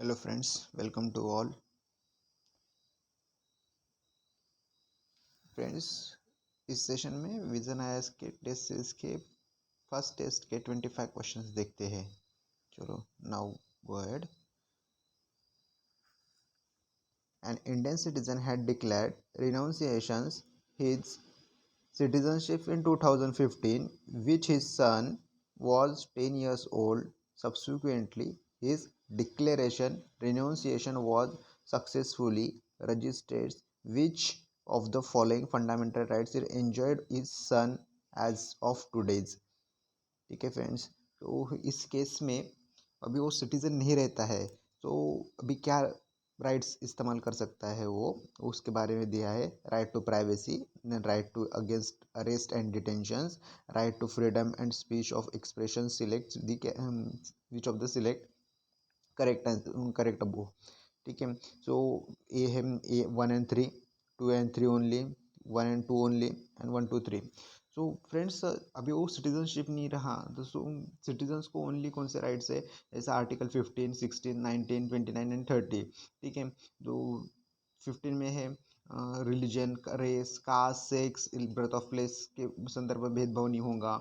Hello friends, welcome to all friends. इस session में vision IAS के टेस्ट सीरीज के फर्स्ट टेस्ट के 25 क्वेश्चंस देखते हैं। चलो now go ahead. An Indian citizen had declared renunciations his citizenship in 2015, which his son was 10 years old. Subsequently, his declaration renunciation was successfully registered. Which of the following fundamental rights is enjoyed his son as of today's? ठीक है friends, तो इस case में अभी वो citizen नहीं रहता है, तो अभी क्या राइट्स इस्तेमाल कर सकता है वो उसके बारे में दिया है। Right to privacy, right to against arrest and detentions, right to freedom and speech of expression, select which of the select correct correct above. ठीक है, सो ए है A 1 and 3, 2 and 3 only, 1 and 2 only and 1 2 3। So friends, अभी वो citizenship नहीं रहा तो citizens को only कौन से राइट्स है, जैसा आर्टिकल 15, 16, 19, 29 एंड 30। ठीक है, तो 15 में है religion, race, caste, sex, birth of place के संदर्भ में भेदभाव नहीं होगा।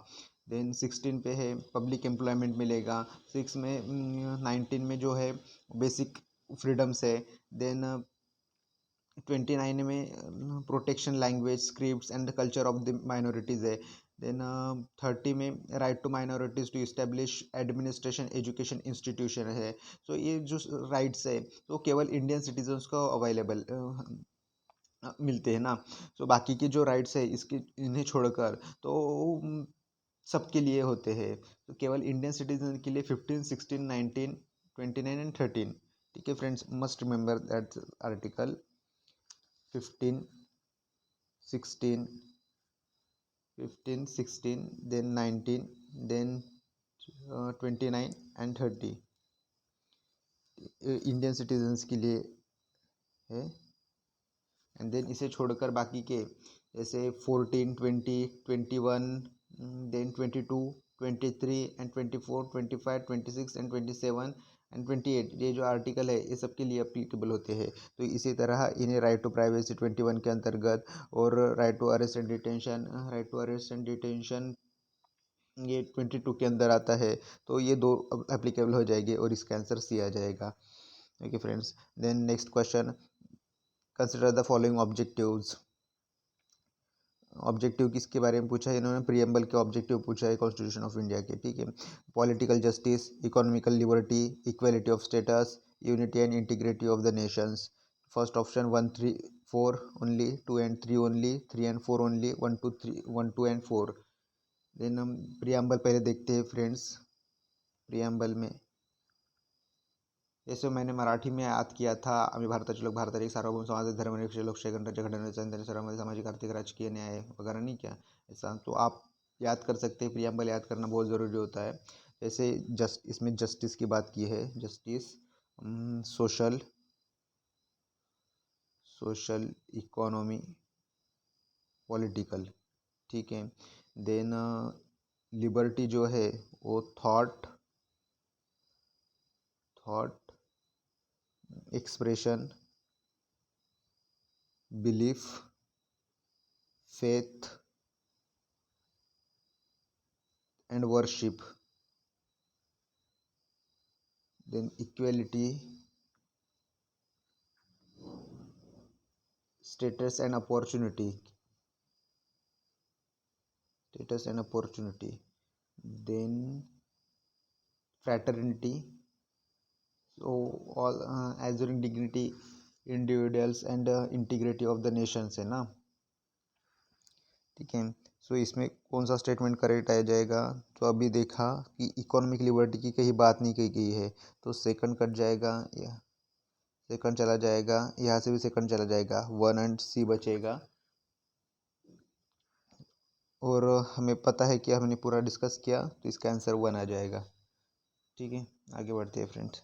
देन 16 पे है पब्लिक एम्प्लॉयमेंट मिलेगा। 6 में 19 में जो है बेसिक फ्रीडम्स है। देन 29 में protection language, scripts and culture of the minorities है। देन 30 में right to minorities to establish administration education institution है। सो ये जो राइट्स है तो केवल इंडियन सिटीजन्स को अवेलेबल मिलते हैं ना। सो बाकी के जो राइट्स है इसके इन्हें छोड़कर तो सबके लिए होते हैं। तो केवल इंडियन सिटीजन के लिए 15, 16, 19, 29 एंड 13। ठीक है friends, must remember that article 15, 16, then 19, then 29 and 30 Indian citizens के लिए है। एंड देन इसे छोड़कर बाकी के जैसे 14, 20, 21, देन 22, 23 एंड 24, 25, 26 एंड 27 एंड 28, ये जो आर्टिकल है ये सबके लिए अप्लीकेबल होते हैं। तो इसी तरह इन्हें राइट टू प्राइवेसी 21 के अंतर्गत और right to arrest and detention ये 22 के अंदर आता है। तो ये दो एप्लीकेबल हो जाएंगे और इसका आंसर सी आ जाएगा। Okay friends, then next question, consider the following objectives. Objective किसके बारे में पूछा है इन्होंने, प्रीएम्बल के ऑब्जेक्टिव पूछा है कॉन्स्टिट्यूशन ऑफ इंडिया के। ठीक है, political justice, economical liberty, equality of status, unity and integrity of the nations. First option 1, 3, 4 only, 2 and 3 only, 3 and 4 only, 1, 2 and 4। Then हम प्रीएम्बल पहले देखते हैं फ्रेंड्स। प्रीएम्बल में जैसे मैंने मराठी में याद किया था, आम्ही भारताचे लोक भारतात एक सार्वभौम समाज धर्मनिरपेक्ष लोकशाही गणराज्य घडवण्याचा सर्वांमध्ये सामाजिक आर्थिक राजकीय न्याय वगैरह नहीं क्या ऐसा, तो आप याद कर सकते हैं। प्रियम्बल याद करना बहुत ज़रूरी होता है। जैसे इसमें जस्टिस की बात की है, जस्टिस, सोशल, इकोनॉमी, पॉलिटिकल। ठीक है, देन लिबर्टी जो है वो thought, expression, belief, faith and worship. Then equality, status and opportunity, then fraternity, so all assuring dignity individuals and integrity of the nations है ना। ठीक है, सो इसमें कौन सा स्टेटमेंट करेक्ट आ जाएगा, तो अभी देखा कि इकोनॉमिक लिबर्टी की कहीं बात नहीं कही गई है, तो सेकंड कट जाएगा, या सेकंड चला जाएगा, यहाँ से भी सेकंड चला जाएगा, 1 and C बचेगा। और हमें पता है कि हमने पूरा डिस्कस किया तो इसका आंसर 1 आ जाएगा। ठीक है, आगे बढ़ते हैं friends.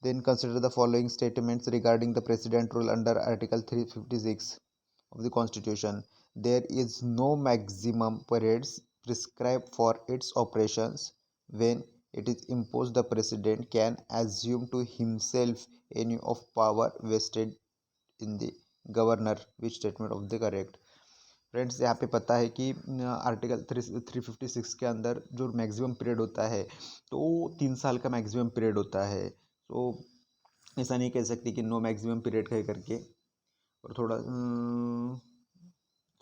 Then consider the following statements regarding the president rule under article 356 of the constitution. There is no maximum periods prescribed for its operations when it is imposed the president can assume to himself any of power vested in the governor, which statement of the correct। Friends यहाँ पे पता है कि article 356 के अंदर जो maximum period होता है तो 3 साल का मैक्सिमम पीरियड होता है। तो ऐसा नहीं कह सकते कि नो मैक्सिमम पीरियड कह करके, और थोड़ा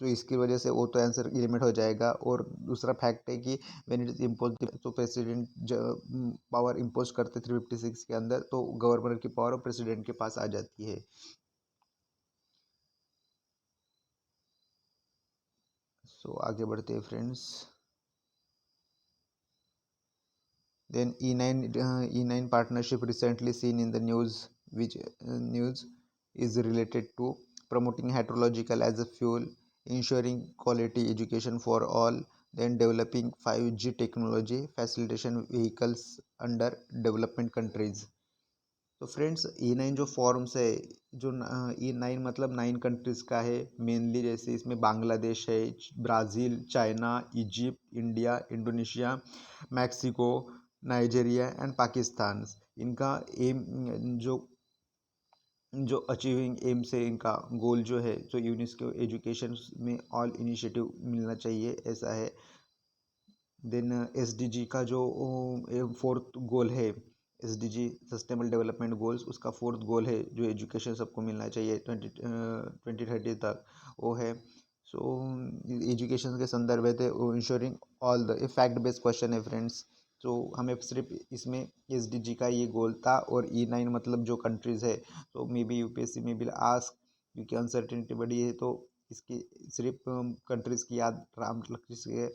तो इसकी वजह से वो तो आंसर लिमिट हो जाएगा। और दूसरा फैक्ट है कि व्हेन इट इज इम्पोज तो प्रेसिडेंट पावर इम्पोज करते 356 के अंदर तो गवर्नर की पावर प्रेसिडेंट के पास आ जाती है। सो आगे बढ़ते हैं friends. Then E9 partnership recently seen in the news, which news is related to promoting hydrological as a fuel, ensuring quality education for all, then developing 5G technology, facilitation vehicles under development countries। तो friends E9 जो forms है, जो E9 मतलब 9 countries का है mainly, जैसे इसमें बांग्लादेश है, Brazil, China, Egypt, India, Indonesia, Mexico, Nigeria and Pakistan. इनका एम जो जो अचीविंग एम से इनका गोल जो है, जो यूनेस्को एजुकेशन में ऑल इनिशिएटिव मिलना चाहिए, ऐसा है। देन एसडीजी का जो फोर्थ गोल है, एसडीजी सस्टेनेबल डेवलपमेंट गोल्स, उसका फोर्थ गोल है जो एजुकेशन सबको मिलना चाहिए 2030 तक, वो है। सो एजुकेशन के संदर्भ है तो ensuring all the fact based question है फ्रेंड्स। तो हमें सिर्फ इसमें एसडीजी का ये गोल था। और E9 मतलब जो कंट्रीज़ है, तो मे बी यूपीएससी में भी आस्क, क्योंकि अनसर्टेनिटी बड़ी है तो इसकी सिर्फ कंट्रीज़ की याद राम लक्ष्य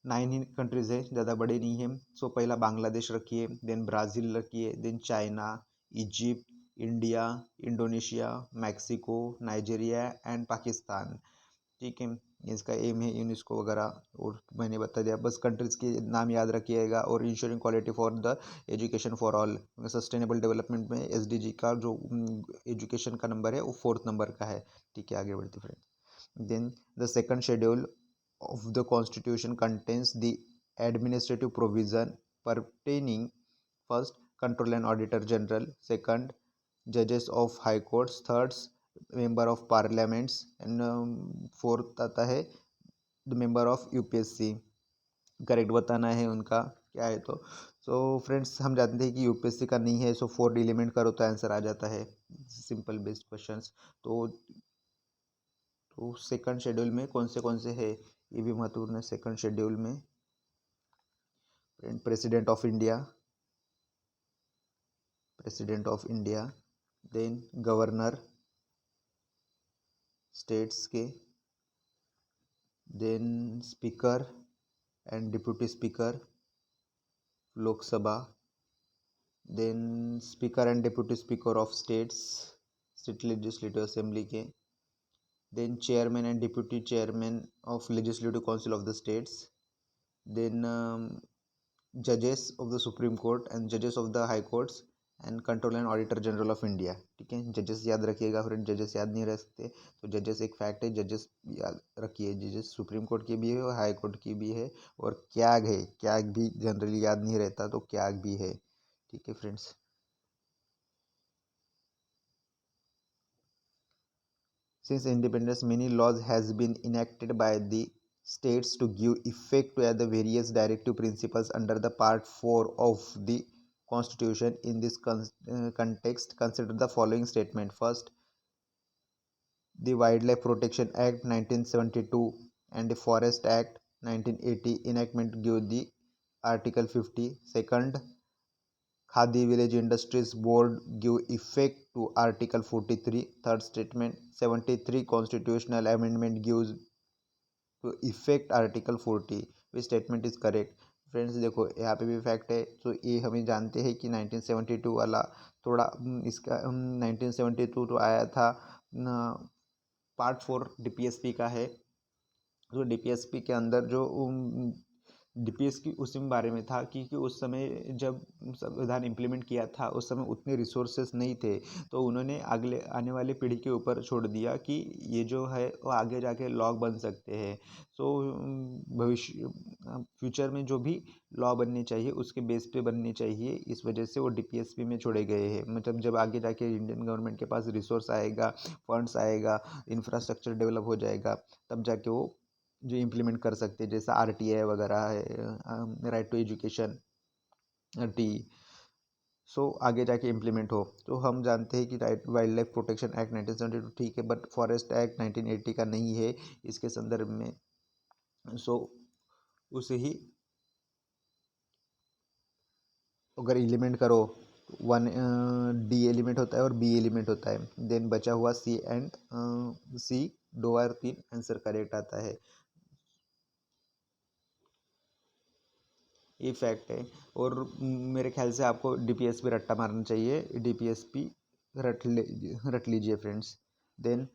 9 ही कंट्रीज़ है, ज़्यादा बड़े नहीं हैं। सो पहला बांग्लादेश रखिए, देन ब्राज़ील रखिए, then China, Egypt, India, Indonesia, Mexico, Nigeria and Pakistan. ठीक है, इसका एम है यूनेस्को वगैरह, और मैंने बता दिया, बस कंट्रीज़ के नाम याद रखिएगा। और ensuring quality for the education for all, sustainable development में एसडीजी का जो एजुकेशन का नंबर है वो फोर्थ नंबर का है। ठीक है, आगे बढ़ते friends. Then the second schedule of the constitution contains the administrative provision pertaining first control and auditor general, second judges of high courts, third member of parliaments and fourth आता है the member of UPSC. Correct बताना है उनका क्या है। तो friends हम जानते हैं कि यूपीएससी का नहीं है, सो 4 एलिमेंट करो तो आंसर आ जाता है, सिंपल बेस्ड क्वेश्चंस। तो सेकंड शेड्यूल में कौन से है ये भी महत्वपूर्ण है। सेकंड शेड्यूल में president of India, then governor states के, then speaker and deputy speaker Lok Sabha, then speaker and deputy speaker of state legislative assembly के, then chairman and deputy chairman of legislative council of the states, then जजेस of the supreme court and जजेस of the high courts and control and auditor general of India. ठीक है, जजेस याद रखिएगा friend, जजेस याद नहीं रह सकते तो जजेस एक फैक्ट है, जजेस याद रखिए। जजेस सुप्रीम कोर्ट की भी है और हाई कोर्ट की भी है। और क्याग है, क्याग भी जनरली याद नहीं रहता तो क्याग भी है। ठीक है friends. Since independence, many laws has been enacted by the states to give effect to the various directive principles under the Part 4 of the Constitution. In this context, consider the following statement. First, the Wildlife Protection Act 1972 and the Forest Act 1980 enactment give the Article 50. Second, Khadi Village Industries Board give effect to Article 43. Third statement, 73 constitutional amendment gives to effect Article 40. which statement is correct? Friends देखो यहाँ पे भी fact है। तो ये हमें जानते हैं कि 1972 वाला थोड़ा इसका 1972 तो आया था पार्ट 4 डीपीएसपी का है। तो डीपीएसपी के अंदर जो डीपीएस की उसी में बारे में था, क्योंकि उस समय जब संविधान इम्प्लीमेंट किया था उस समय उतने रिसोर्सेस नहीं थे, तो उन्होंने अगले आने वाली पीढ़ी के ऊपर छोड़ दिया कि ये जो है वो आगे जाके लॉ बन सकते हैं। सो भविष्य फ्यूचर में जो भी लॉ बनने चाहिए उसके बेस पे बनने चाहिए, इस वजह से वो डीपीएसपी में छोड़े गए हैं। मतलब जब आगे जाके इंडियन गवर्नमेंट के पास रिसोर्स आएगा, फंड्स आएगा, इंफ्रास्ट्रक्चर डेवलप हो जाएगा, तब जाके वो जो इम्प्लीमेंट कर सकते हैं, जैसा आरटीआई वगैरह है, राइट टू एजुकेशन टी, सो आगे जाके इम्प्लीमेंट हो। तो हम जानते हैं कि right wild life protection act 1972 ठीक है, बट फॉरेस्ट एक्ट 1980 का नहीं है इसके संदर्भ में। सो उसे ही अगर एलिमेंट करो, वन डी एलिमेंट होता है और बी एलिमेंट होता है, देन बचा हुआ सी एंड सी, दो और तीन आंसर करेक्ट आता है। ये फैक्ट है। और मेरे ख्याल से आपको डीपीएसपी रट्टा मारना चाहिए, डीपीएसपी रट लीजिए फ्रेंड्स। देन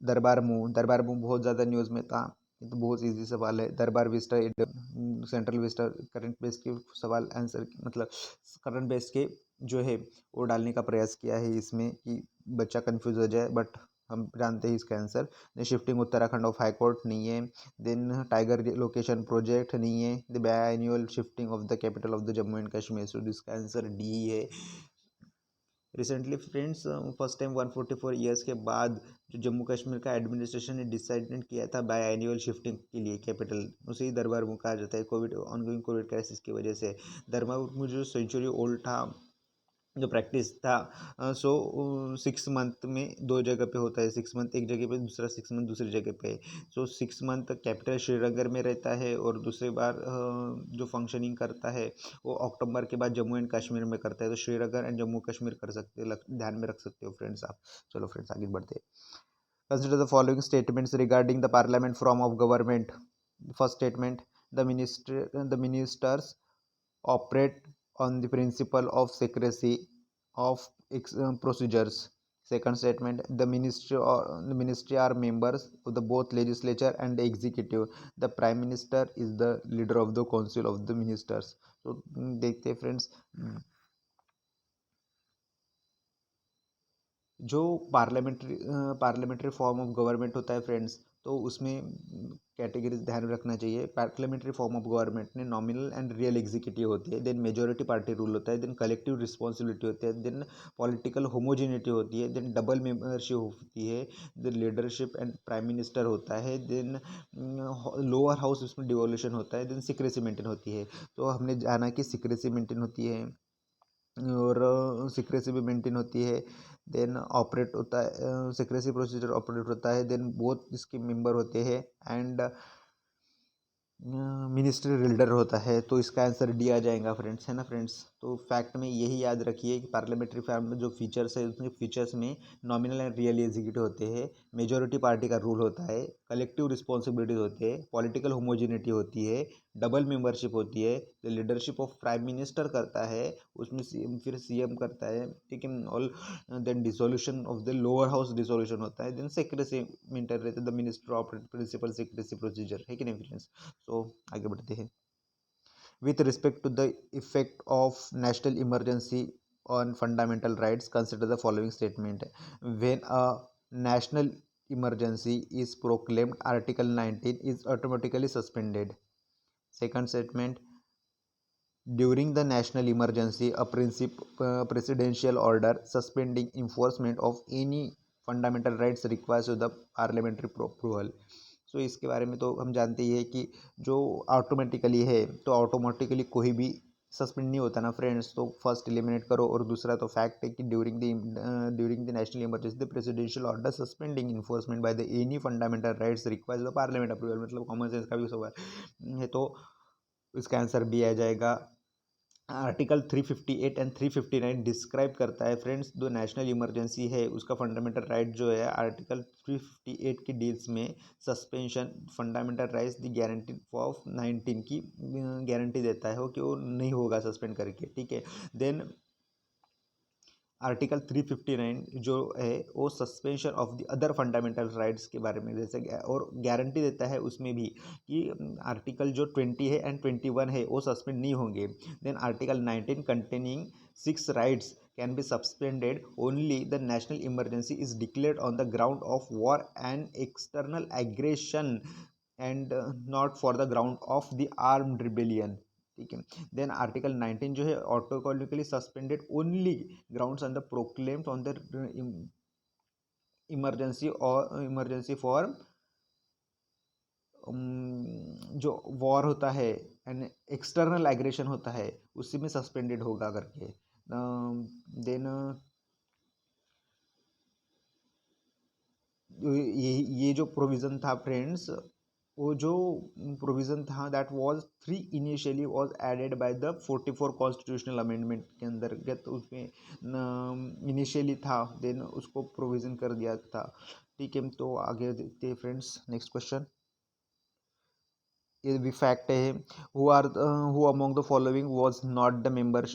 दरबार मूव बहुत ज़्यादा न्यूज़ में था, ये तो बहुत इजी सवाल है। दरबार Vista central Vista current base के सवाल आंसर, मतलब करंट बेस के जो है वो डालने का प्रयास किया है इसमें कि बच्चा कंफ्यूज हो जाए, बट हम जानते हैं इसका answer. Then shifting Uttarakhand of high court नहीं है। देन टाइगर लोकेशन प्रोजेक्ट नहीं है। The by shifting of the capital of the Jammu and Kashmir, so इसका आंसर डी है। Recently friends first time 144 years के बाद जो जम्मू कश्मीर का एडमिनिस्ट्रेशन ने डिसाइडेड किया था बाय एनुअल शिफ्टिंग के लिए कैपिटल, उसे ही दरबार मुँह कहा जाता है, कोविड ऑनगोइंग कोविड क्राइसिस की वजह से। दरबार मुँह जो सेंचुरी ओल्ड था, जो प्रैक्टिस था, सो 6 मंथ में दो जगह पे होता है, 6 मंथ एक जगह पे, दूसरा 6 मंथ दूसरी जगह पे। सो 6 मंथ कैपिटल श्रीनगर में रहता है और दूसरी बार जो फंक्शनिंग करता है वो अक्टूबर के बाद जम्मू एंड कश्मीर में करता है। तो श्रीनगर एंड जम्मू कश्मीर कर सकते हो, ध्यान में रख सकते हो फ्रेंड्स आप। चलो फ्रेंड्स आगे बढ़ते हैं। Consider the following statements regarding the parliament form of government. First statement, the ministers operate on the principle of secrecy of procedures. Second statement, the ministry are members of the both legislature and the executive. The prime minister is the leader of the council of the ministers. तो देखते हैं friends, जो parliamentary form of government होता है friends, तो उसमें categories ध्यान में रखना चाहिए। पार्लियामेंट्री फॉर्म ऑफ गवर्नमेंट में नॉमिनल एंड रियल एग्जीक्यूटिव होती है, देन मेजोरिटी पार्टी रूल होता है, देन कलेक्टिव रिस्पॉन्सिबिलिटी होती है, देन पॉलिटिकल होमोजिनिटी होती है, देन डबल मेंबरशिप होती है, then leadership and prime minister होता है, देन लोअर हाउस उसमें डिवोल्यूशन होता है, देन सीक्रेसी मेंटेन होती है। तो हमने जाना कि सीक्रेसी मेंटेन होती है और सीक्रेसी भी मेंटेन होती है, देन ऑपरेट होता है, सीक्रेसी प्रोसीजर ऑपरेट होता है, देन बोथ इसके मेंबर होते हैं एंड मिनिस्ट्री लीडर होता है। तो इसका आंसर डी आ जाएगा फ्रेंड्स, है ना फ्रेंड्स। तो फैक्ट में यही याद रखिए कि पार्लियामेंट्री फॉर्म में जो फीचर्स है उसमें फीचर्स में नॉमिनल एंड रियल एग्जीक्यूटिव होते हैं, मेजोरिटी पार्टी का रूल होता है, कलेक्टिव रिस्पॉन्सिबिलिटीज होते हैं, पॉलिटिकल होमोजिनिटी होती है, डबल मेंबरशिप होती है, the leadership of prime minister करता है, उसमें फिर सीएम करता है, ठीक है all. Then dissolution of the lower house dissolution होता है, देन सेक्रेसी मेंटेन रहते हैं, the minister operate principal secrecy procedure, है कि नहीं फ्रेंड्स। तो आगे बढ़ते हैं। With respect to the effect of national emergency on fundamental rights, consider the following statement. When a national emergency is proclaimed, article 19 is automatically suspended. Second statement, during the national emergency a presidential order suspending enforcement of any fundamental rights requires the parliamentary approval. सो इसके बारे में तो हम जानते ही है कि जो automatically है, तो ऑटोमेटिकली कोई भी सस्पेंड नहीं होता ना फ्रेंड्स। तो फर्स्ट एलिमिनेट करो, और दूसरा तो फैक्ट है कि during the national emergency the presidential order suspending enforcement by the any fundamental rights requires the parliament approval, मतलब कॉमन सेंस का भी सवाल है। तो इसका आंसर बी आ जाएगा। आर्टिकल 358 एंड 359 डिस्क्राइब करता है फ्रेंड्स, जो नेशनल इमरजेंसी है उसका फंडामेंटल राइट जो है आर्टिकल 358 की डील्स में suspension fundamental rights the guarantee of 19 की गारंटी देता है वो कि वो नहीं होगा सस्पेंड करके, ठीक है। देन आर्टिकल 359 जो है वो suspension of the other fundamental rights के बारे में जैसे और गारंटी देता है उसमें भी कि आर्टिकल जो 20 है एंड 21 है वो सस्पेंड नहीं होंगे। Then article 19 containing 6 rights can be suspended only the national emergency is declared on the ground of war and external aggression and not for the ground of the armed rebellion. ठीक है। Then article 19 जो है automatically suspended only grounds on the proclaimed on the emergency और emergency for जो war होता है and external aggression होता है उसी में सस्पेंडेड होगा करके। देन ये जो प्रोविज़न था फ्रेंड्स, वो जो प्रोविज़न था that was 3 initially was added by the 44 constitutional amendment के अंतर्गत उसमें इनिशियली था, देन उसको प्रोविज़न कर दिया था। ठीक है, तो आगे देखते हैं फ्रेंड्स नेक्स्ट क्वेश्चन। ये भी फैक्ट है, who among the following was not the member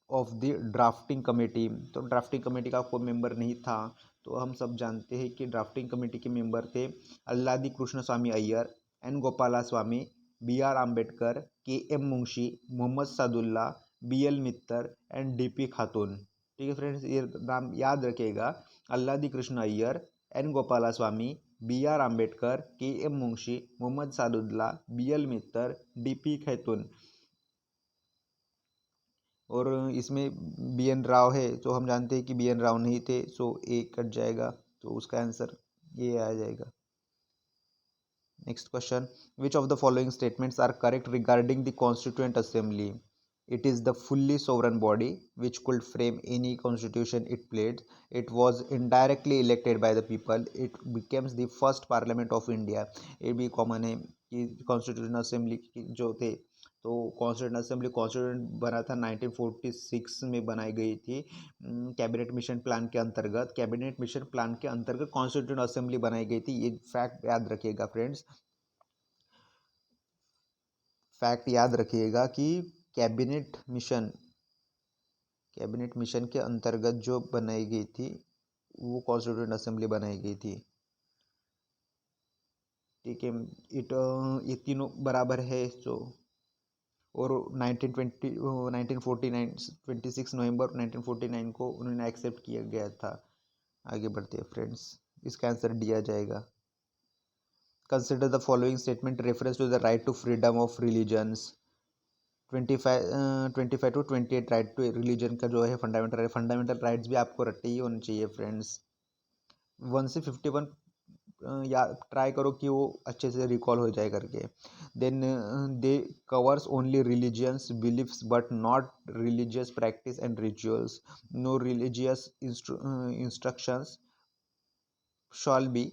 of the drafting committee. तो ड्राफ्टिंग कमेटी का कोई मेंबर नहीं था। तो हम सब जानते हैं कि ड्राफ्टिंग कमेटी के मेंबर थे Alladi Krishna Swami Ayyar, N Gopala Swami, B R Ambedkar, K M Munshi, Mohammad Saadulla, B L Mittar and D P Khatun. ठीक है फ्रेंड्स, ये नाम याद रखिएगा। Alladi Krishna Ayyar, N Gopala Swami, B R Ambedkar, K M Munshi, Mohammad Saadulla, B L Mittar, D P Khaitan. और इसमें बी एन राव है तो हम जानते हैं कि बी एन राव नहीं थे, सो ए कट जाएगा, तो उसका आंसर ये आ जाएगा। Next question, which of the following statements are correct regarding the constituent assembly? It is the fully sovereign body which could frame any constitution it pleased. It was indirectly elected by the people. It becomes the first parliament of India. ये भी common है कि constitution assembly जो थे, तो constitution assembly constitution बना था 1946 में बनाई गई थी। कैबिनेट मिशन प्लान के अंतर्गत कॉन्स्टिट्यूशन असेंबली बनाई गई थी। ये फैक्ट याद रखिएगा फ्रेंड्स, फैक्ट याद रखिएगा कि कैबिनेट मिशन के अंतर्गत जो बनाई गई थी वो कॉन्स्टिट्यूएंट असेंबली बनाई गई थी। ठीक है, ये तीनों बराबर है। सो और 1949 26 नवंबर 1949 को उन्होंने एक्सेप्ट किया गया था। आगे बढ़ते हैं फ्रेंड्स, इसका आंसर डी आ जाएगा। Consider the following statement reference to the right to freedom of religions. 25 to 28 right to religion का जो है फंडामेंटल राइट्स भी आपको रट्टे ही होने चाहिए फ्रेंड्स। 1 से 51 या ट्राई करो कि वो अच्छे से रिकॉल हो जाए करके। Then they covers only religions beliefs but not religious practice and rituals. No religious instructions shall be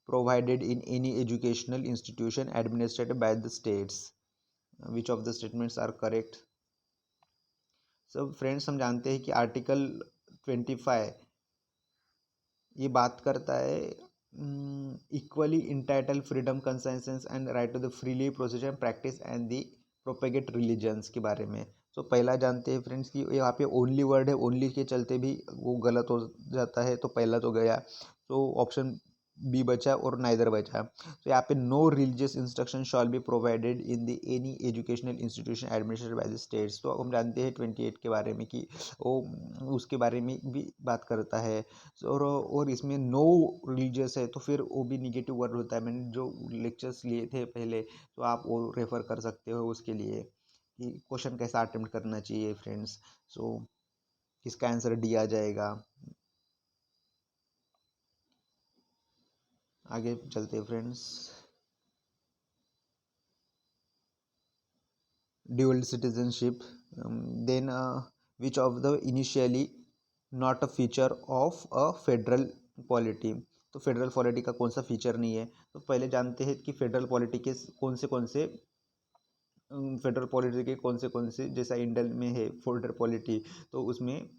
provided in any educational institution administered by the states. Which of the statements are correct? So friends, हम जानते हैं कि article 25 ये बात करता है equally entitle freedom consciences and right to the freely procedure practice and the propagate religions के बारे में। तो पहला जानते हैं फ्रेंड्स कि यहाँ पे ओनली वर्ड है, ओनली के चलते भी वो गलत हो जाता है, तो पहला तो गया, तो ऑप्शन बी बचा और नाइदर बचा। तो यहाँ पे no religious instruction shall be provided in the any educational institution administered by the states. तो हम जानते हैं 28 के बारे में कि वो उसके बारे में भी बात करता है। और इसमें नो रिलीजियस है तो फिर वो भी निगेटिव वर्ड होता है। मैंने जो लेक्चर्स लिए थे पहले, तो आप वो रेफर कर सकते हो उसके लिए कि क्वेश्चन कैसा अटेम्प्ट करना चाहिए फ्रेंड्स। सो इसका आंसर डी आ जाएगा। आगे चलते हैं friends. Dual citizenship, then which of the initially not a feature of a federal polity. तो फेडरल पॉलिटी का कौन सा फीचर नहीं है? तो पहले जानते हैं कि फेडरल पॉलिटी के कौन से फेडरल पॉलिटी के कौन से जैसा इंडियन में है फेडरल पॉलिटी, तो उसमें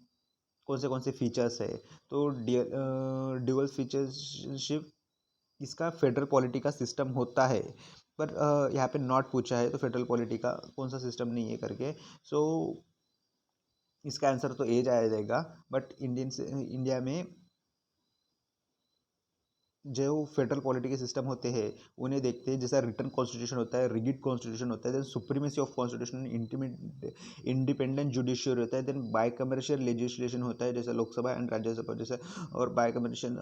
कौन से फीचर्स है। तो ड्यूअल फीचरशिप इसका फेडरल पॉलिटी का सिस्टम होता है, पर यहाँ पे नॉट पूछा है तो फेडरल पॉलिटी का कौन सा सिस्टम नहीं है करके। सो इसका आंसर तो एज आ जाएगा, बट इंडिया में जो फेडरल पॉलिटिकल सिस्टम होते हैं उन्हें देखते हैं, जैसा रिटर्न कॉन्स्टिट्यूशन होता है, रिगिड कॉन्स्टिट्यूशन होता है, then supremacy of constitution, independent judiciary होता है, देन बाय कमर्शियल लेजिस्लेशन होता है जैसे लोकसभा एंड राज्यसभा जैसे, और बाय कमर्शियल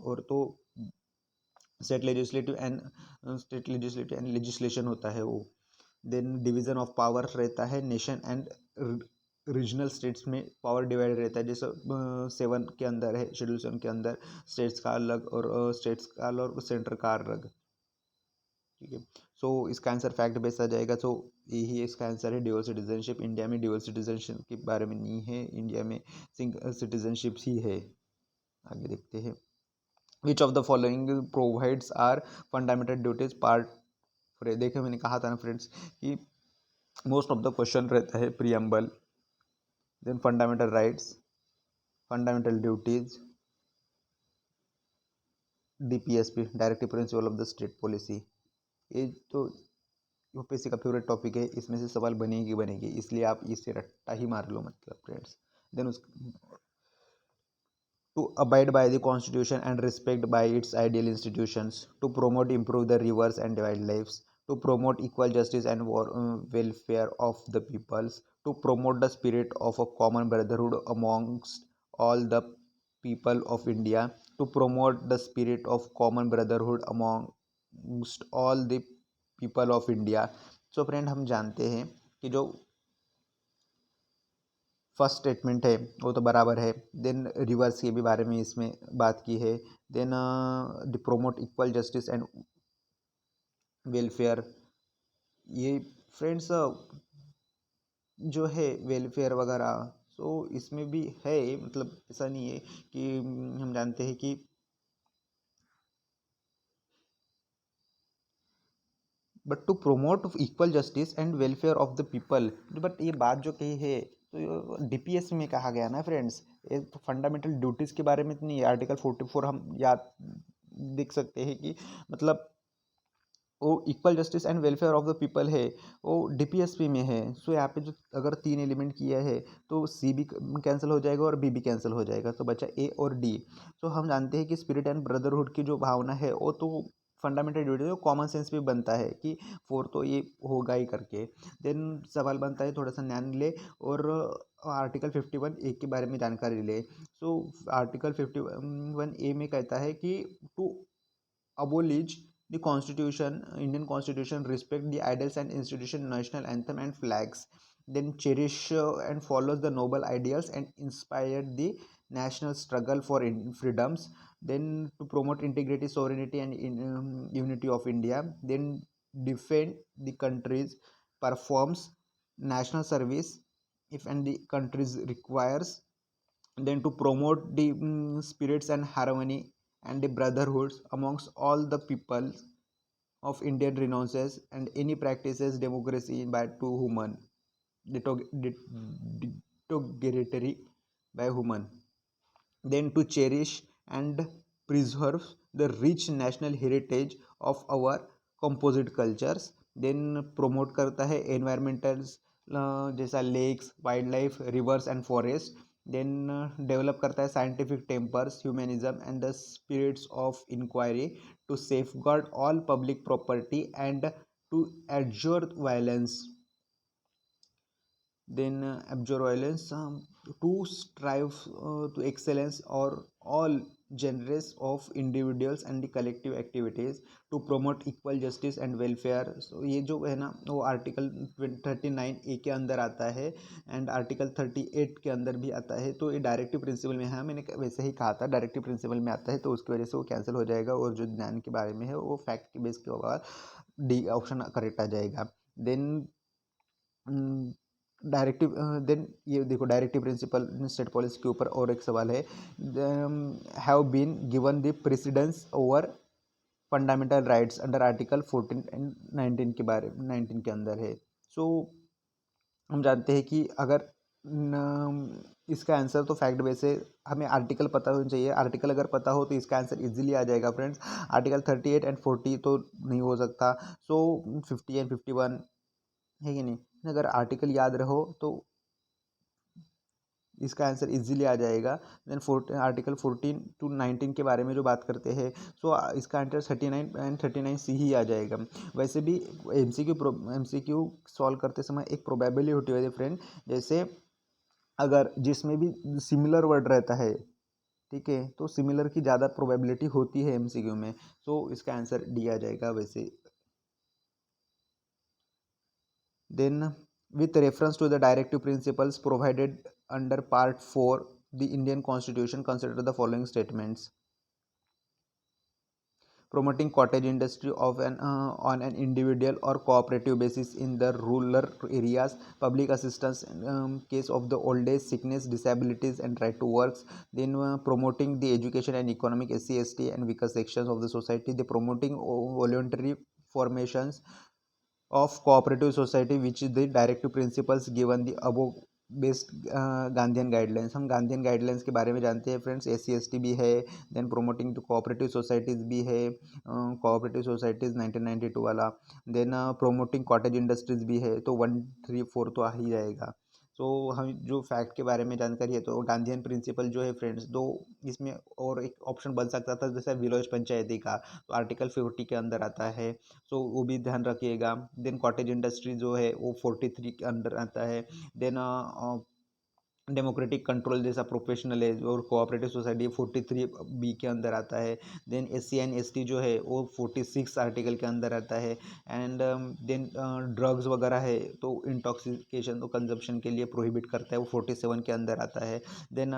और तो स्टेट लेजिस्लेटिव एंड लेजिस्लेशन होता है वो। देन डिवीजन ऑफ पावर रहता है, नेशन एंड रीजनल स्टेट्स में पावर डिवाइड रहता है, जैसे 7 के अंदर है, शेड्यूल 7 के अंदर स्टेट्स का अलग और स्टेट्स का अलग और सेंटर का अलग। ठीक है, सो इसका आंसर फैक्ट बेस्ड आ जाएगा। सो यही इसका आंसर है ड्यूअल सिटीजनशिप। इंडिया में ड्यूअल सिटीजनशिप के बारे में नहीं है, इंडिया में सिंगल सिटीजनशिप ही है। आगे देखते हैं, which of the following provides are fundamental duties part. देखिए मैंने कहा था ना फ्रेंड्स कि मोस्ट ऑफ द क्वेश्चन रहता है preamble, then fundamental rights, fundamental duties, DPSP directive principle of the state policy. ये तो यूपीएससी का फेवरेट टॉपिक है, इसमें से सवाल बनेगी बनेगी, इसलिए आप इससे रट्टा ही मार लो मतलब फ्रेंड्स। देन उस to abide by the constitution and respect by its ideal institutions, to promote improve the rivers and wildlife, to promote equal justice and welfare of the peoples, to promote the spirit of a common brotherhood amongst all the people of India, to promote the spirit of common brotherhood amongst all the people of India। So friend हम जानते हैं कि जो first statement है वो तो बराबर है। देन रिवर्स के भी बारे में इसमें बात की है। Then promote equal justice and welfare, ये फ्रेंड्स जो है वेलफेयर वगैरह, सो इसमें भी है, मतलब ऐसा नहीं है कि हम जानते हैं कि but to promote equal justice and welfare of the people. But ये बात जो कही है तो डीपीएस में कहा गया ना फ्रेंड्स, ये तो फंडामेंटल ड्यूटीज़ के बारे में तो नहीं है। आर्टिकल 44 हम याद देख सकते हैं कि मतलब वो equal justice and welfare of the people है, वो डीपीएसपी में है। सो यहाँ पे जो अगर 3 एलिमेंट किया है तो सी भी कैंसिल हो जाएगा और बी भी कैंसिल हो जाएगा, तो बचा ए और डी। सो हम जानते हैं कि स्पिरिट एंड ब्रदरहुड की जो भावना है वो तो फंडामेंटल ड्यूटी है, कॉमन सेंस भी बनता है कि 4 तो ये होगा ही करके। देन सवाल बनता है थोड़ा सा ध्यान ले और आर्टिकल 51 ए के बारे में जानकारी ले। सो आर्टिकल 51 ए में कहता है कि to abolish the constitution, Indian constitution, respect the idols and institution, national anthem and flags, then cherish and follows the noble ideals and inspire the national struggle for freedoms, then to promote integrity, sovereignty and unity of India, then defend the countries, performs national service if and the countries requires, then to promote the spirits and harmony and the brotherhoods amongst all the people of Indian renounces and any practices democracy by to human derogatory by human, then to cherish and preserve the rich national heritage of our composite cultures, then promote करता है environmental जैसा lakes, wild life, rivers and forest, then develop करता है scientific tempers, humanism and the spirits of inquiry, to safeguard all public property and to एड्योर violence, then abjure violence, to strive to excellence or all genres of individuals and the collective activities, to promote equal justice and welfare। so ये जो है ना वो article 39 ए के अंदर आता है एंड आर्टिकल 38 के अंदर भी आता है। तो ये डायरेक्टिव प्रिंसिपल में है, मैंने वैसे ही कहा था डायरेक्टिव प्रिंसिपल में आता है, तो उसकी वजह से वो कैंसिल हो जाएगा और जो ज्ञान के बारे में है वो फैक्ट के बेस के बाद डी ऑप्शन करेक्ट आ जाएगा। देन डायरेक्टिव देन ये देखो डायरेक्टिव प्रिंसिपल स्टेट पॉलिसी के ऊपर और एक सवाल है, have been given the precedence over fundamental rights under article 14 and 19 के बारे में 19 के अंदर है। सो हम जानते हैं कि अगर इसका आंसर तो फैक्ट बेस है, हमें आर्टिकल पता होना चाहिए। आर्टिकल अगर पता हो तो इसका आंसर इजीली आ जाएगा फ्रेंड्स। आर्टिकल 38 एंड 40 तो नहीं हो सकता, सो 50 एंड 51 है कि नहीं। अगर आर्टिकल याद रहो तो इसका आंसर इजीली आ जाएगा। देन आर्टिकल 14 टू 19 के बारे में जो बात करते हैं, सो इसका आंसर 39 एंड 39 सी ही आ जाएगा। वैसे भी एमसीक्यू सॉल्व करते समय एक प्रोबेबिलिटी होती है फ्रेंड, जैसे अगर जिसमें भी सिमिलर वर्ड रहता है, ठीक है, तो सिमिलर की ज़्यादा प्रोबेबिलिटी होती है एमसीक्यू में। सो इसका आंसर डी आ जाएगा वैसे। Then, with reference to the directive principles provided under Part 4, the Indian Constitution, consider the following statements. Promoting cottage industry on an individual or cooperative basis in the rural areas, public assistance in case of the old age, sickness, disabilities, and right to works. Then promoting the education and economic SC, ST, and weaker sections of the society. The promoting voluntary formations of cooperative society, which is the directive principles given the above based Gandhian guidelines. हम Gandhian guidelines के बारे में जानते हैं friends, SC ST भी है, then promoting to cooperative societies भी है, कोऑपरेटिव सोसाइटीज़ 1992 वाला, देन प्रोमोटिंग कॉटेज इंडस्ट्रीज भी है, तो 1 3 4 तो आ ही जाएगा। सो हम जो फैक्ट के बारे में जानकारी है, तो गांधीयन प्रिंसिपल जो है फ्रेंड्स, दो इसमें और एक ऑप्शन बन सकता था जैसे विलेज पंचायती का, तो आर्टिकल 50 के अंदर आता है, सो वो भी ध्यान रखिएगा। देन कॉटेज इंडस्ट्री जो है वो 43 के अंदर आता है। देन डेमोक्रेटिक कंट्रोल जैसा प्रोफेशनल है और कोऑपरेटिव सोसाइटी 43B के अंदर आता है। देन SC and ST जो है वो 46 आर्टिकल के अंदर आता है। एंड देन ड्रग्स वगैरह है तो इंटॉक्सिकेशन तो कंजप्शन के लिए प्रोहिबिट करता है, वो 47 के अंदर आता है। देन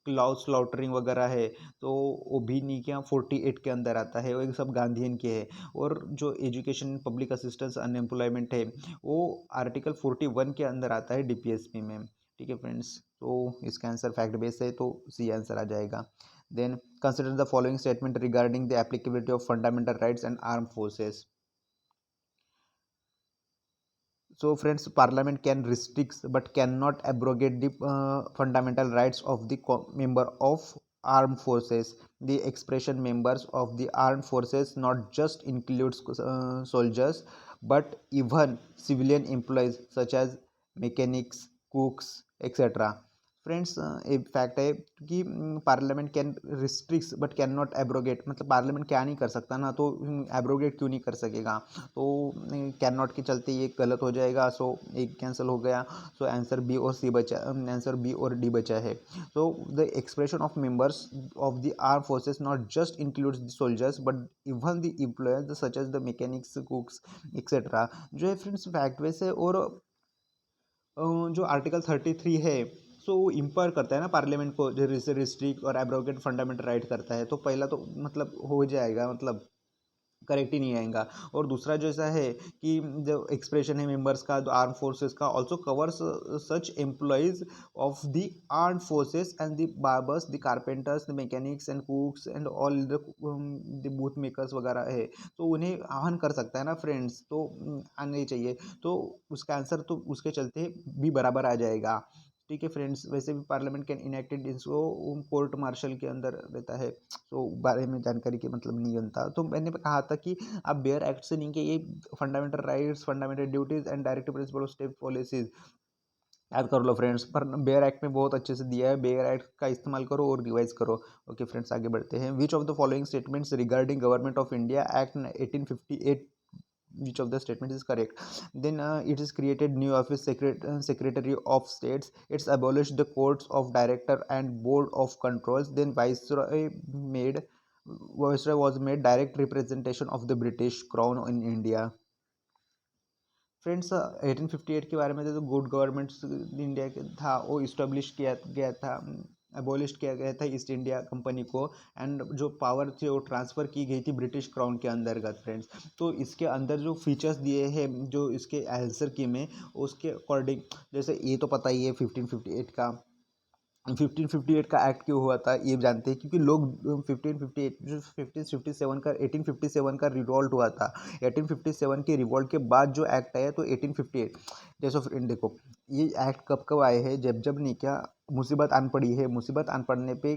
क्लाउड स्लॉटरिंग वगैरह है तो वो भी नहीं क्या 48 के अंदर आता है, वो एक सब गांधीयन के है। और जो एजुकेशन पब्लिक असिस्टेंस अनएम्प्लॉयमेंट है वो आर्टिकल 41 के अंदर आता है DPSP में। ठीक है फ्रेंड्स, तो इसका आंसर फैक्ट बेस है तो सी आंसर आ जाएगा। Then consider the following statement regarding the applicability of fundamental rights and arm forces. So friends, parliament can restrict but cannot abrogate the fundamental rights of the member of armed forces. The expression members of the armed forces not just includes soldiers but even civilian employees such as mechanics, cooks, etc. Friends, एक fact है कि parliament can restricts but can not abrogate, मतलब parliament क्या नहीं कर सकता ना, तो एब्रोगेट क्यों नहीं कर सकेगा, तो कैन नॉट के चलते ये गलत हो जाएगा। सो एक कैंसिल हो गया। सो आंसर बी और सी बचा, आंसर बी और डी बचा है। So the expression of members of the arm forces not just includes the soldiers but even the employees such as the mechanics, cooks etcetera, जो है friends fact वैसे। और जो आर्टिकल 33 है, सो वो इम्पावर करता है ना पार्लियामेंट को, जो रिस्ट्रिक्ट और एब्रोगेट फंडामेंटल राइट करता है, तो पहला तो मतलब हो जाएगा, मतलब करेक्ट ही नहीं आएगा। और दूसरा जो ऐसा है कि जो एक्सप्रेशन है मेंबर्स का आर्म फोर्सेस का also covers such employees of the arm forces and the barbers, the carpenters, the mechanics and कुक्स and all the booth makers वगैरह है, तो उन्हें आह्वान कर सकता है ना फ्रेंड्स, तो आने चाहिए। तो उसका आंसर तो उसके चलते भी बराबर आ जाएगा। ठीक है फ्रेंड्स, वैसे भी पार्लियामेंट कैन इनेक्टेड इसको कोर्ट मार्शल के अंदर रहता है, तो बारे में जानकारी के मतलब नहीं बनता। तो मैंने कहा था कि आप बेयर एक्ट से नहीं, कि ये fundamental rights, fundamental duties and directive principle of state policies याद कर लो फ्रेंड्स, पर बेयर एक्ट में बहुत अच्छे से दिया है, बेयर एक्ट का इस्तेमाल करो और रिवाइज करो। ओके फ्रेंड्स, आगे बढ़ते हैं। Which of the following statements regarding government of India act 1858, which of the statement is correct? Then it is created new office secretary of states, it's abolished the courts of director and board of controls, then made viceroy was made direct representation of the British crown in India। Friends, 1858 के बारे में जो good government India था वो establish किया गया था, abolish किया गया था ईस्ट इंडिया कंपनी को, एंड जो पावर थी वो ट्रांसफ़र की गई थी ब्रिटिश क्राउन के अंतर्गत फ्रेंड्स। तो इसके अंदर जो फीचर्स दिए हैं जो इसके आंसर की में, उसके अकॉर्डिंग, जैसे ये तो पता ही है 1558 का, 1558 का एक्ट क्यों हुआ था ये जानते हैं, क्योंकि लोग 1558 जो 1557 का 1857 का रिवॉल्ट हुआ था, 1857 के रिवॉल्ट के बाद जो एक्ट आया तो 1858। जैसे फ्रेंड देखो, ये एक्ट कब कब आए हैं, जब जब नहीं क्या मुसीबत आन पड़ी है, मुसीबत आन पड़ने पे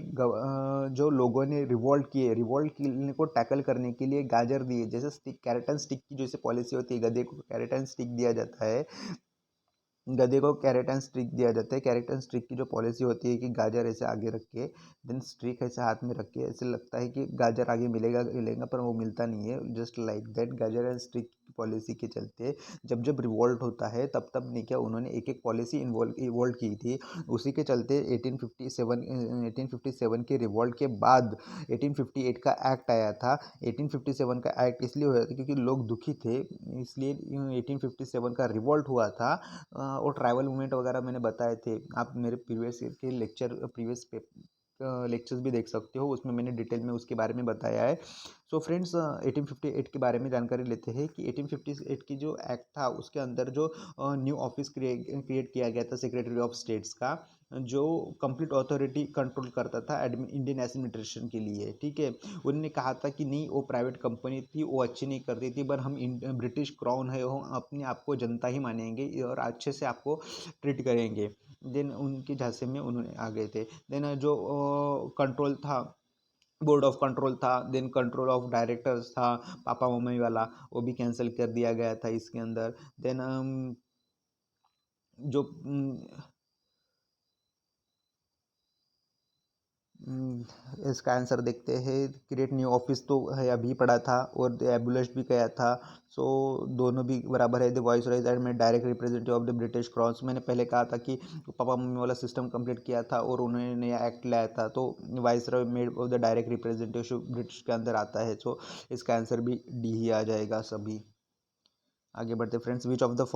जो लोगों ने रिवॉल्ट किए, रिवॉल्ट किए को टैकल करने के लिए गाजर दिए, जैसे स्टिक, कैरेट एंड स्टिक की जैसे पॉलिसी होती है, गधे को कैरेट एंड स्टिक दिया जाता है, गधे को कैरेट एंड स्टिक दिया जाता है। कैरेट एंड स्टिक की जो पॉलिसी होती है कि गाजर ऐसे आगे रख के देन स्टिक ऐसे हाथ में रख के ऐसे लगता है कि गाजर आगे मिलेगा मिलेगा, पर वो मिलता नहीं है। जस्ट लाइक दैट गाजर एंड स्टिक की पॉलिसी के चलते जब जब रिवॉल्ट होता है तब तब नहीं क्या उन्होंने एक एक पॉलिसी इन्वॉल्व की थी। उसी के चलते 1857 के रिवॉल्ट के बाद 1858 का एक्ट आया था। 1857 का एक्ट इसलिए हुआ था क्योंकि लोग दुखी थे, इसलिए 1857 का रिवॉल्ट हुआ था। और ट्रैवल मूवमेंट वगैरह मैंने बताए थे, आप मेरे प्रीवियस के प्रीवियस लेक्चर्स भी देख सकते हो, उसमें मैंने डिटेल में उसके बारे में बताया है। सो फ्रेंड्स 1858 के बारे में जानकारी लेते हैं कि 1858 की जो एक्ट था उसके अंदर जो न्यू ऑफिस क्रिएट किया गया था सेक्रेटरी ऑफ स्टेट्स का, जो कंप्लीट अथॉरिटी कंट्रोल करता था इंडियन एडमिनिस्ट्रेशन के लिए। ठीक है, उन्होंने कहा था कि नहीं वो प्राइवेट कंपनी थी, वो अच्छी नहीं करती थी, पर हम ब्रिटिश क्राउन है, वो अपने आप को जनता ही मानेंगे और अच्छे से आपको ट्रीट करेंगे। देन उनके झांसे में उन्होंने आ गए थे। देन जो कंट्रोल था, बोर्ड ऑफ कंट्रोल था, देन कंट्रोल ऑफ डायरेक्टर्स था पापा मम्मी वाला, वो भी कैंसिल कर दिया गया था इसके अंदर। देन जो इसका आंसर देखते हैं। क्रिएट न्यू ऑफिस तो है अभी पढ़ा था, और एबुलिश भी किया था। सो दोनों भी बराबर है। द वॉइस राइज एंड में direct representative of the British cross, मैंने पहले कहा था कि पापा मम्मी वाला सिस्टम कंप्लीट किया था और उन्होंने नया एक्ट लाया था, तो voice Roy made of the direct representative British के अंदर आता है। सो इसका आंसर भी डी ही आ जाएगा सभी। आगे बढ़ते friends. Which of the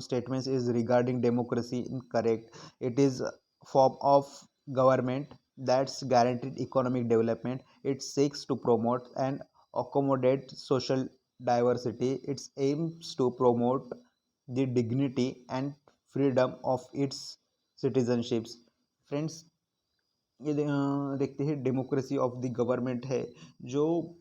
statements is regarding democracy correct? It is form of government that's guaranteed economic development. It seeks to promote and accommodate social diversity. It aims to promote the dignity and freedom of its citizenships. Friends ये देखते हैं democracy of the government है, जो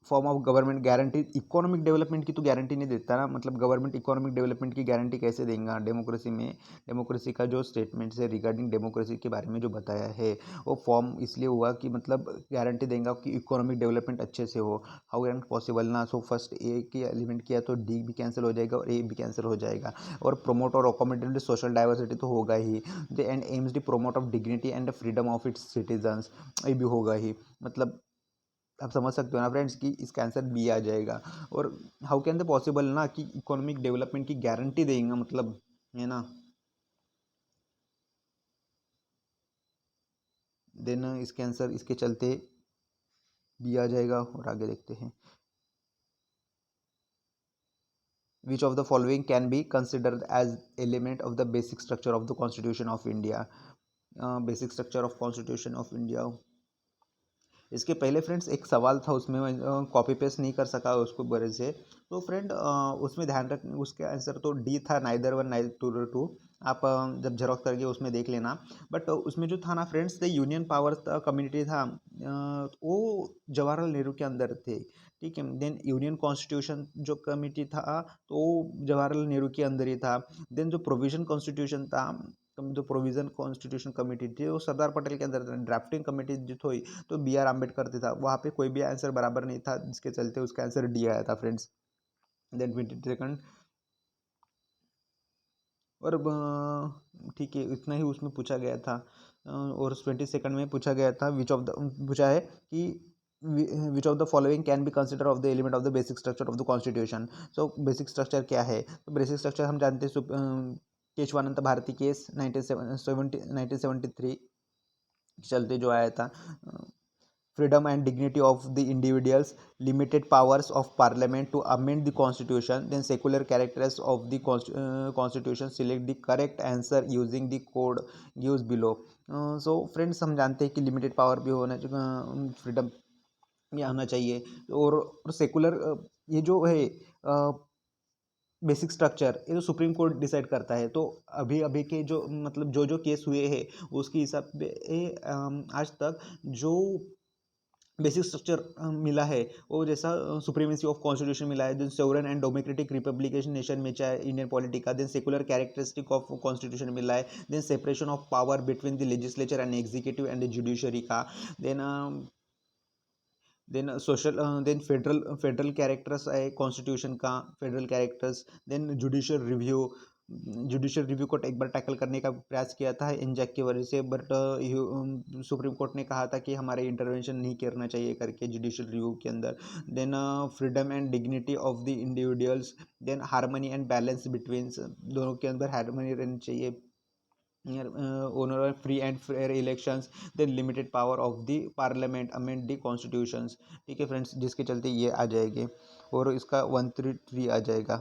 form of government guarantee economic development की तो guarantee नहीं देता ना, मतलब गवर्नमेंट इकोनॉमिक डेवलपमेंट की गारंटी कैसे देगा डेमोक्रेसी में? डेमोक्रेसी का जो स्टेटमेंट है रिगार्डिंग डेमोक्रेसी के बारे में जो बताया है, वो फॉर्म इसलिए हुआ कि मतलब गारंटी देगा कि इकोनॉमिक डेवलपमेंट अच्छे से हो। हाउ एंड पॉसिबल ना, सो फर्स्ट ए की एलिमेंट किया तो डी भी कैंसिल हो जाएगा और ए भी कैंसिल हो जाएगा। और प्रोमोट और अकोमोडेट सोशल डाइवर्सिटी तो होगा ही। The and aims the promote of dignity and freedom of its citizens, ये भी होगा ही। मतलब आप समझ सकते हो ना फ्रेंड्स कि इसका आंसर बी आ जाएगा। और हाउ कैन द पॉसिबल ना कि इकोनॉमिक डेवलपमेंट की गारंटी देंगे, मतलब है ना। देन इसके आंसर इसके चलते बी आ जाएगा। और आगे देखते हैं। Which of the following can be considered as element of the basic structure of the constitution of India? Basic structure of constitution of India, इसके पहले फ्रेंड्स एक सवाल था, उसमें मैं कॉपी पेस्ट नहीं कर सका उसको बड़े से। तो फ्रेंड उसमें ध्यान रख, उसके आंसर तो डी था, नाइदर वन नाइदर टू। आप जब झेरॉक्स करके उसमें देख लेना। बट उसमें जो था ना friends, the union power community था, वो जवाहरलाल नेहरू के अंदर थे। ठीक है, देन यूनियन कॉन्स्टिट्यूशन जो कमिटी था तो वो जवाहरलाल नेहरू के अंदर ही था। देन जो प्रोविजन कॉन्स्टिट्यूशन था, जो प्रोविजन कॉन्स्टिट्यूशन कमेटी थी वो सरदार पटेल के अंदर, ड्राफ्टिंग कमेटी जो थी तो बी आर अम्बेडकर था। वहाँ पे कोई भी आंसर बराबर नहीं था, जिसके चलते उसका आंसर डी आया था फ्रेंड्स। Then 22nd। और ठीक है, इतना ही उसमें पूछा गया था। और 22nd में पूछा गया था विच ऑफ द, पूछा है कि विच of the following can be consider of the element of the basic structure of the constitution? So basic structure क्या है? तो बेसिक स्ट्रक्चर हम जानते हैं केशवानंद भारती केस 1973 चलते जो आया था। freedom and dignity of the individuals, limited powers of parliament to amend the constitution, then secular characters of the constitution, select the correct answer using the code used below. So friends हम जानते हैं कि limited power भी होना चाहिए, freedom भी आना चाहिए। और सेकुलर ये जो है बेसिक स्ट्रक्चर, ये तो सुप्रीम कोर्ट डिसाइड करता है। तो अभी अभी के जो मतलब जो जो केस हुए हैं उसके हिसाब से आज तक जो बेसिक स्ट्रक्चर मिला है वो जैसा सुप्रीमेसी ऑफ कॉन्स्टिट्यूशन मिला है, then sovereign and democratic republication nation में चाहे इंडियन पॉलिटी का, then secular characteristic of constitution मिला है, then separation of power between the legislature and executive and the judiciary का, then then social then federal characters आए constitution का, federal characters. Then judicial review को एक बार tackle करने का प्रयास किया था इंजैक की वजह से, बट सुप्रीम कोर्ट ने कहा था कि हमारे इंटरवेंशन नहीं करना चाहिए करके जुडिशियल रिव्यू के अंदर। Then freedom and dignity of the individuals. Then harmony and balance between, दोनों के अंदर हार्मनी रहनी चाहिए। Owner free and fair elections. Then limited power of the parliament amend the constitutions. ठीक है फ्रेंड्स, जिसके चलते ये आ जाएंगे और इसका 133 आ जाएगा।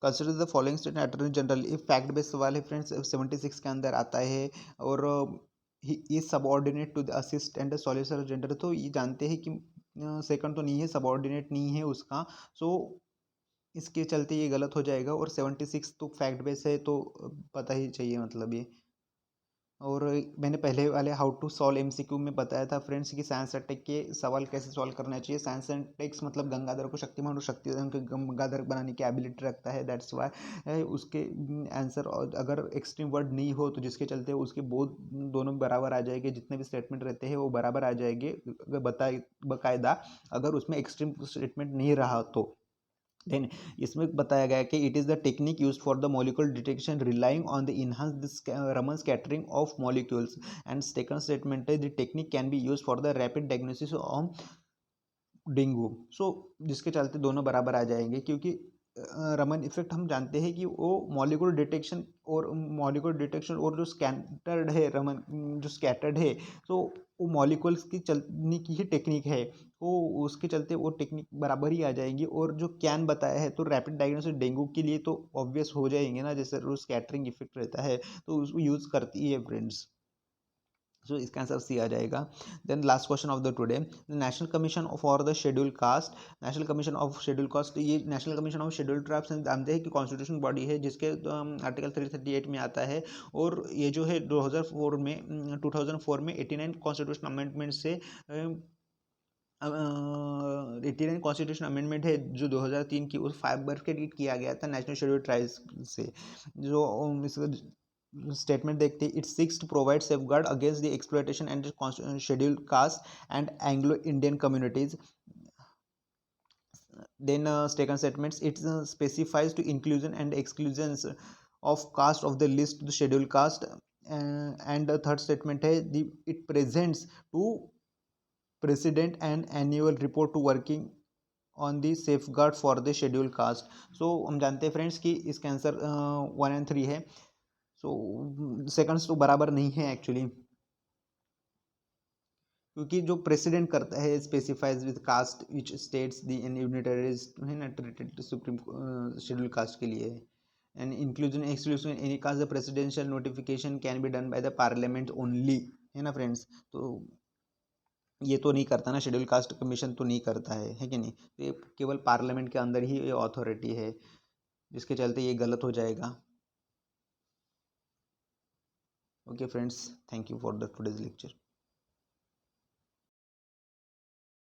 Consider the following statement attorney general, ये फैक्ट बेस्ड सवाल है फ्रेंड्स, 76 के अंदर आता है। और he is subordinate to the assistant solicitor general, तो ये जानते हैं कि सेकंड तो नहीं है, सबऑर्डिनेट नहीं है उसका, सो इसके चलते ये गलत हो जाएगा। और 76 तो फैक्ट बेस है, तो पता ही चाहिए मतलब ये। और मैंने पहले वाले हाउ टू सॉल्व एमसीक्यू में बताया था फ्रेंड्स कि साइंस अटैक के सवाल कैसे सॉल्व करना चाहिए। साइंस अटैक्स मतलब गंगाधर को शक्तिमान और शक्तिधर को गंगाधर बनाने की एबिलिटी रखता है, दैट्स वाई उसके आंसर अगर एक्सट्रीम वर्ड नहीं हो तो जिसके चलते उसके बोथ दोनों बराबर आ जाएंगे, जितने भी स्टेटमेंट रहते हैं वो बराबर आ जाएंगे बाकायदा, अगर उसमें एक्सट्रीम स्टेटमेंट नहीं रहा तो। देन इसमें बताया गया कि it is the technique use for the molecule detection relying on the enhance Raman scattering of molecules. And second statement है the technique can be use for the rapid diagnosis of dengue. So जिसके चलते दोनों बराबर आ जाएंगे, क्योंकि Raman effect हम जानते हैं कि वो मॉलिक्यूल डिटेक्शन और जो स्कैटर्ड है रमन, जो स्कैटर्ड है, तो वो मॉलिक्यूल्स की चलने की ही टेक्निक है, वो उसके चलते वो टेक्निक बराबर ही आ जाएंगी। और जो कैन बताया है तो रैपिड डायग्नोसिस डेंगू के लिए तो ऑब्वियस हो जाएंगे ना, जैसे वो स्कैटरिंग इफेक्ट रहता है तो उसको यूज़ करती है फ्रेंड्स। सो इसका आंसर सी आ जाएगा। Then last question of the today, national commission for the schedule caste. National commission of schedule caste, ये national commission of schedule tribes जानते हैं कि कॉन्स्टिट्यूशन बॉडी है जिसके आर्टिकल 338 में आता है। और ये जो है 2004 में 89 कॉन्स्टिट्यूशन अमेंडमेंट से 89 कॉन्स्टिट्यूशन अमेंडमेंट है जो 2003 की, उस 5 बरकेट किया गया था नेशनल शेड्यूल ट्राइब्स से। जो इसका स्टेटमेंट देखते हैं, it seeks to provide safeguard against the exploitation and schedule caste and Anglo Indian communities. Then second statements, it specifies to inclusion and exclusions of caste of the list the schedule caste. And the third statement है it presents to president an annual report to working on the safeguard for the schedule caste. So हम जानते हैं friends कि इसका answer 1 and 3 है। सो seconds तो बराबर नहीं है एक्चुअली, क्योंकि जो प्रेसिडेंट करता है specifies with caste which states the unitaries है ना, ट्रीटेड सुप्रीम शेड्यूल कास्ट के लिए। And inclusion exclusion any caste the presidential notification can be done by the parliament only, है ना फ्रेंड्स। तो ये तो नहीं करता ना, शेड्यूल कास्ट कमीशन तो नहीं करता है कि नहीं, तो ये केवल पार्लियामेंट के अंदर ही ये अथॉरिटी है, जिसके चलते ये गलत हो जाएगा। Okay friends, thank you for the today's lecture.